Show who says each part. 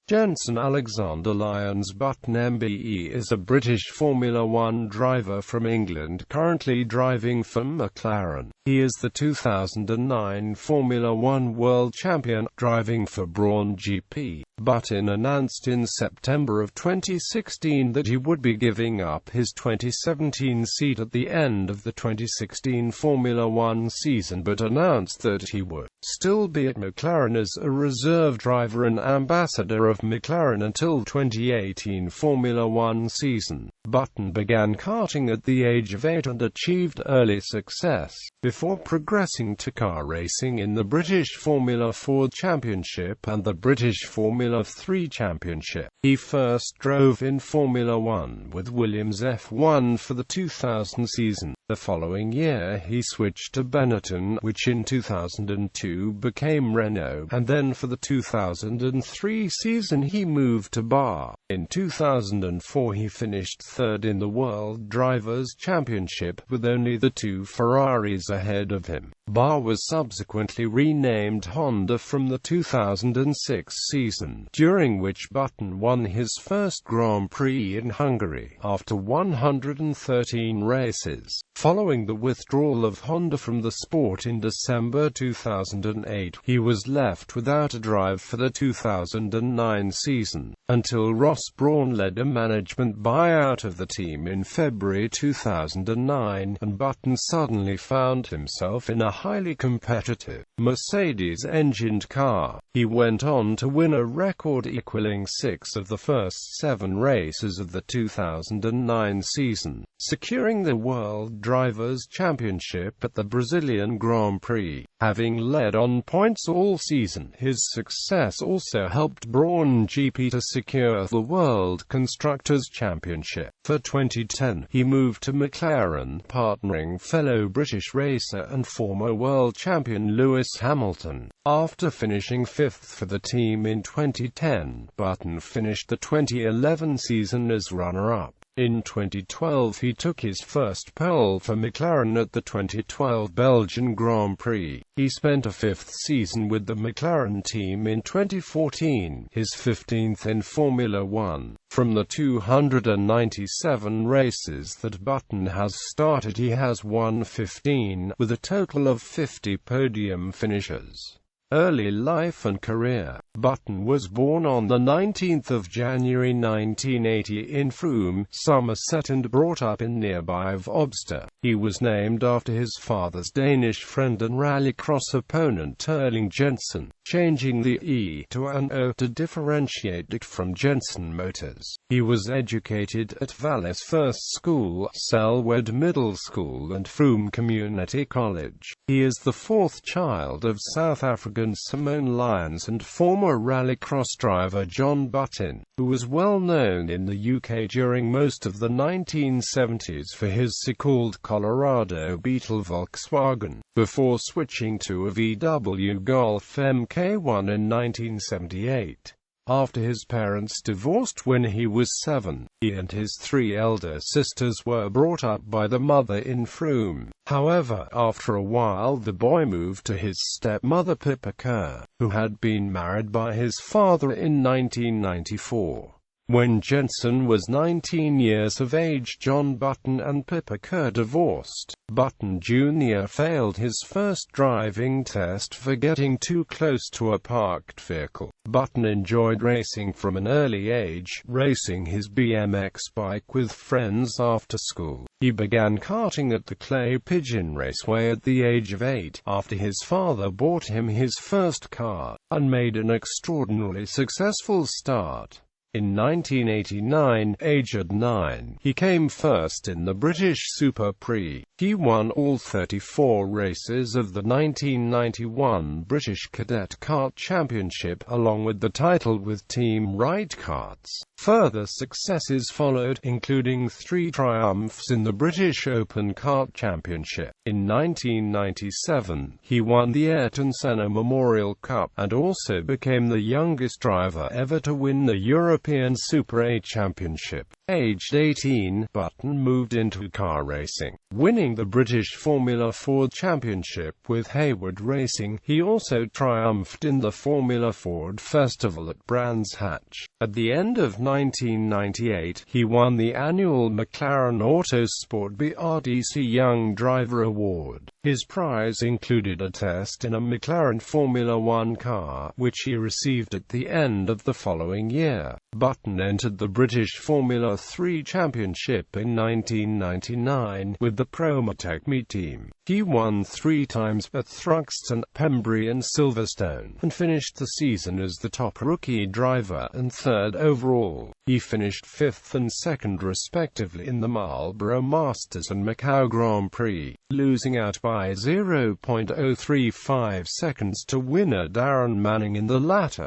Speaker 1: Jenson Alexander Lyons Button MBE is a British Formula One driver from England currently driving for McLaren. He is the 2009 Formula One World Champion, driving for Brawn GP.Button announced in September of 2016 that he would be giving up his 2017 seat at the end of the 2016 Formula One season, but announced that he would still be at McLaren as a reserve driver and ambassador of McLaren until 2018 Formula One season. Button began karting at the age of 8 and achieved early success, before progressing to car racing in the British Formula 4 Championship and the British Formula 3 Championship. He first drove in Formula 1 with Williams F1 for the 2000 season. The following year he switched to Benetton, which in 2002 became Renault, and then for the 2003 season he moved to Bar. In 2004 he finished third in the World Drivers' Championship, with only the two Ferraris ahead of him. Bar was subsequently renamed Honda from the 2006 season, during which Button won his first Grand Prix in Hungary, after 113 races. Following the withdrawal of Honda from the sport in December 2008, he was left without a drive for the 2009 season, until Ross Brawn led a management buyout of the team in February 2009, and Button suddenly found himself in a highly competitive Mercedes-engined car. He went on to win a record equaling 6 of the first 7 races of the 2009 season, securing the World Drivers' Championship at the Brazilian Grand Prix. Having led on points all season, his success also helped Brawn GP to secure the World Constructors' Championship. For 2010, he moved to McLaren, partnering fellow British racer and former world champion Lewis Hamilton. After finishing 5th for the team in 2010, Button finished the 2011 season as runner-up. In 2012 he took his first pole for McLaren at the 2012 Belgian Grand Prix. He spent a 5th season with the McLaren team in 2014, his 15th in Formula One. From the 297 races that Button has started, he has won 15, with a total of 50 podium finishes. Early life and career. Button was born on the 19th of January 1980 in Frome, Somerset, and brought up in nearby Webster. He was named after his father's Danish friend and rallycross opponent Erling Jenson, changing the E to an O to differentiate it from Jenson Motors. He was educated at Vallis First School, Selwood Middle School and Frome Community College. He is the 4th child of South African Simone Lyons and former rallycross driver Jenson Button, who was well known in the UK during most of the 1970s for his so-called Colorado Beetle Volkswagen, before switching to a VW Golf Mk1 in 1978. After his parents divorced when he was 7, he and his 3 elder sisters were brought up by the mother in Frome. However, after a while the boy moved to his stepmother Pippa Kerr, who had been married by his father in 1994. When Jenson was 19 years of age, Jenson Button and Pippa Kerr divorced. Button Jr. failed his first driving test for getting too close to a parked vehicle. Button enjoyed racing from an early age, racing his BMX bike with friends after school. He began karting at the Clay Pigeon Raceway at the age of 8, after his father bought him his first car, and made an extraordinarily successful start. In 1989, aged 9, he came first in the British Super Prix. He won all 34 races of the 1991 British Cadet Kart Championship, along with the title with Team Wright Karts. Further successes followed, including 3 triumphs in the British Open Kart Championship. In 1997, he won the Ayrton Senna Memorial Cup, and also became the youngest driver ever to win the European European Super A Championship. Aged 18, Button moved into car racing, winning the British Formula Ford Championship with Hayward Racing. He also triumphed in the Formula Ford Festival at Brands Hatch. At the end of 1998, he won the annual McLaren Autosport.Button Young Driver Award. His prize included a test in a McLaren Formula One car, which he received at the end of the following year. Button entered the British Formula 3 Championship in 1999 with the Promotech team. He won 3 times at Thruxton, Pembrey and Silverstone, and finished the season as the top rookie driver and 3rd overall. He finished 5th and 2nd respectively in the Marlborough Masters and Macau Grand Prix, losing out by 0.035 seconds to winner Darren Manning in the latter.